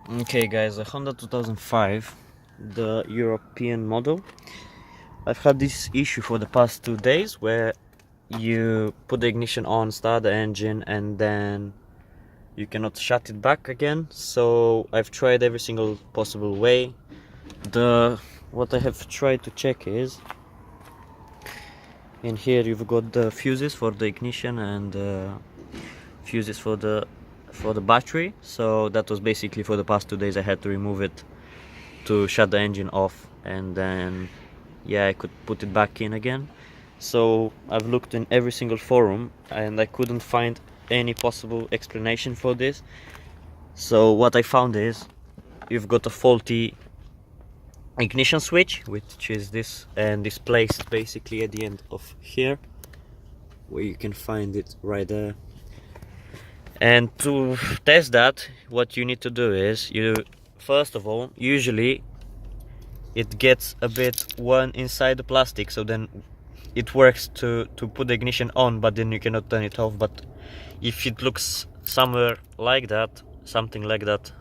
Okay guys, a Honda 2005, the European model. I've had this issue for the past 2 days where you put the ignition on, start the engine, and then you cannot shut it back again. So I've tried every single possible way. What I have tried to check is, in here you've got the fuses for the ignition and fuses for the battery. So that was basically for the past 2 days I had to remove it to shut the engine off, and then yeah, I could put it back in again. So I've looked in every single forum and I couldn't find any possible explanation for this. So what I found is you've got a faulty ignition switch, which is this, and is placed basically at the end of here, where you can find it right there. And to test that, what you need to do is, you first of all, usually it gets a bit worn inside the plastic, so then it works to put the ignition on, but then you cannot turn it off. But if it looks somewhere like that, something like that,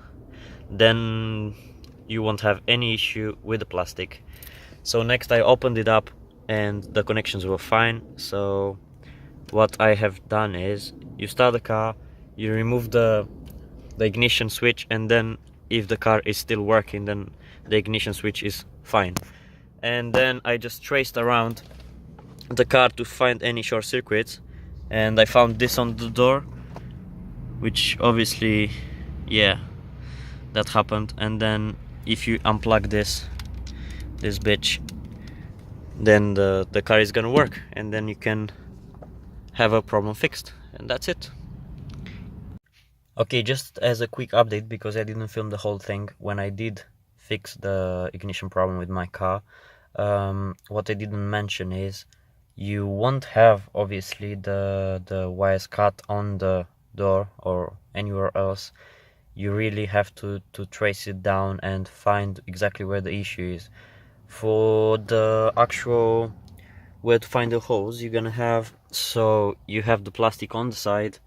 then you won't have any issue with the plastic. So next I opened it up and the connections were fine. So what I have done is, you start the car, you remove the ignition switch, and then if the car is still working, then the ignition switch is fine. And then I just traced around the car to find any short circuits, and I found this on the door, which obviously, yeah, that happened. And then if you unplug this bitch, then the car is gonna work, and then you can have a problem fixed, and that's it. Okay, just as a quick update, because I didn't film the whole thing when I did fix the ignition problem with my car. What I didn't mention is, you won't have obviously the wires cut on the door or anywhere else. You really have to trace it down and find exactly where the issue is. For the actual where to find the holes, you're gonna have, so you have the plastic on the side.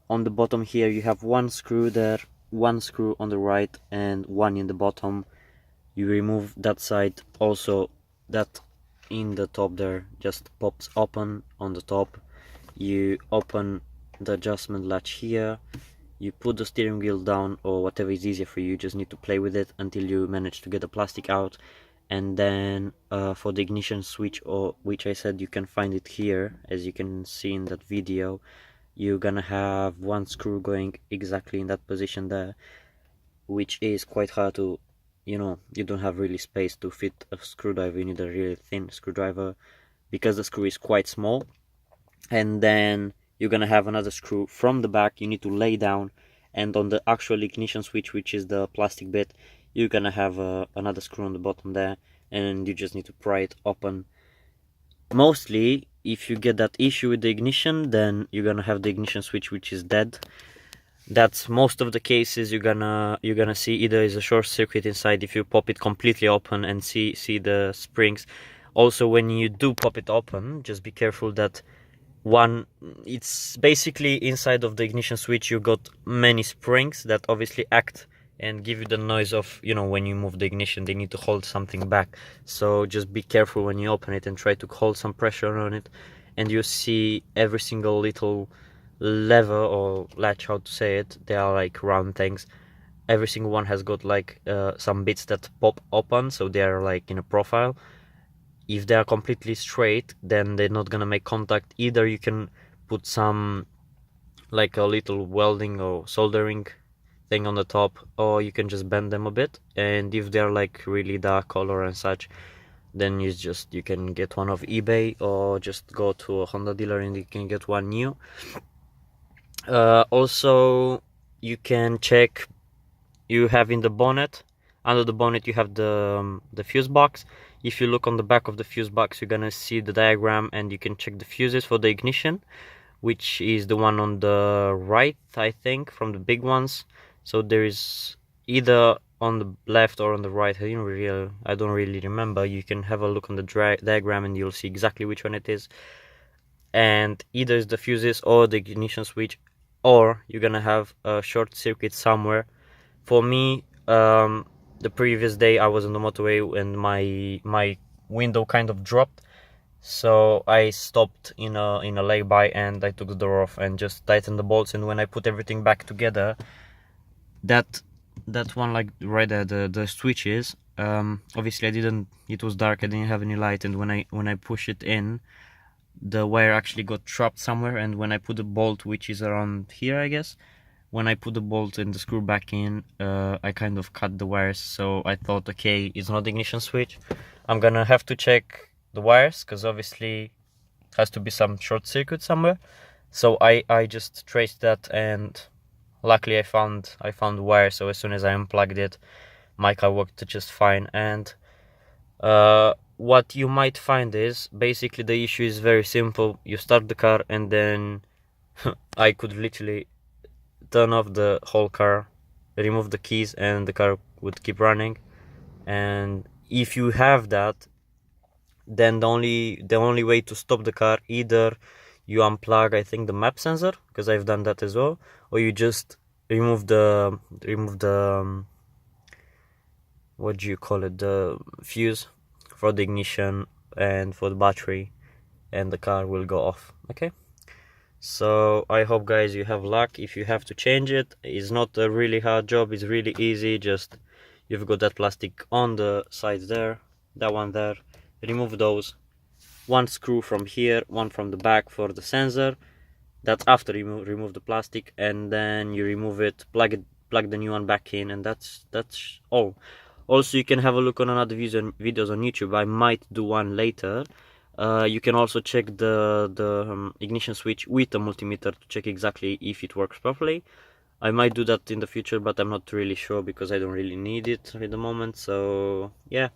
On the bottom here you have one screw there, one screw on the right, and one in the bottom. You remove that side also, that in the top there just pops open on the top. You open the adjustment latch here, you put the steering wheel down, or whatever is easier for you, just need to play with it until you manage to get the plastic out. And then for the ignition switch, or which I said you can find it here, as you can see in that video, you're gonna have one screw going exactly in that position there, which is quite hard to, you don't have really space to fit a screwdriver. You need a really thin screwdriver because the screw is quite small. And then you're gonna have another screw from the back you need to lay down, and on the actual ignition switch, which is the plastic bit, you're gonna have another screw on the bottom there, and you just need to pry it open. Mostly, if you get that issue with the ignition, then you're gonna have the ignition switch which is dead. That's most of the cases. You're gonna see either is a short circuit inside if you pop it completely open and see the springs. Also, when you do pop it open, just be careful that it's basically inside of the ignition switch. You got many springs that obviously act and give you the noise of, when you move the ignition, they need to hold something back. So just be careful when you open it and try to hold some pressure on it, and you see every single little lever or latch, how to say it, they are like round things. Every single one has got like some bits that pop open, so they are like in a profile. If they are completely straight, then they're not gonna make contact. Either you can put some like a little welding or soldering thing on the top, or you can just bend them a bit. And if they're like really dark color and such, then you can get one off eBay, or just go to a Honda dealer and you can get one new. Also, you can check, you have in the bonnet, under the bonnet you have the fuse box. If you look on the back of the fuse box, you're gonna see the diagram, and you can check the fuses for the ignition, which is the one on the right, I think, from the big ones. So there is either on the left or on the right, I don't really remember. You can have a look on the diagram and you'll see exactly which one it is. And either is the fuses or the ignition switch, or you're gonna have a short circuit somewhere For me, the previous day I was on the motorway and my window kind of dropped, so I stopped in a lay-by and I took the door off and just tightened the bolts. And when I put everything back together, that one, like right there, the switches, obviously I didn't, it was dark, I didn't have any light, and when I push it in, the wire actually got trapped somewhere. And when I put the bolt, which is around here, I guess, when I put the bolt and the screw back in, I kind of cut the wires. So I thought, okay, it's not the ignition switch, I'm gonna have to check the wires, because obviously has to be some short circuit somewhere. So I just traced that, and luckily I found the wire. So as soon as I unplugged it, my car worked just fine. And what you might find is basically the issue is very simple. You start the car and then I could literally turn off the whole car, remove the keys, and the car would keep running. And if you have that, then the only way to stop the car, either you unplug, I think, the map sensor, because I've done that as well, or you just remove the what do you call it, the fuse for the ignition and for the battery, and the car will go off. Okay, so I hope, guys, you have luck. If you have to change it, it's not a really hard job, it's really easy. Just you've got that plastic on the sides there, that one there, remove those, one screw from here, one from the back for the sensor. That's after you remove the plastic, and then you remove it, plug the new one back in, and that's all. Also, you can have a look on another videos on YouTube. I might do one later. You can also check the ignition switch with a multimeter to check exactly if it works properly. I might do that in the future, but I'm not really sure because I don't really need it at the moment. So yeah.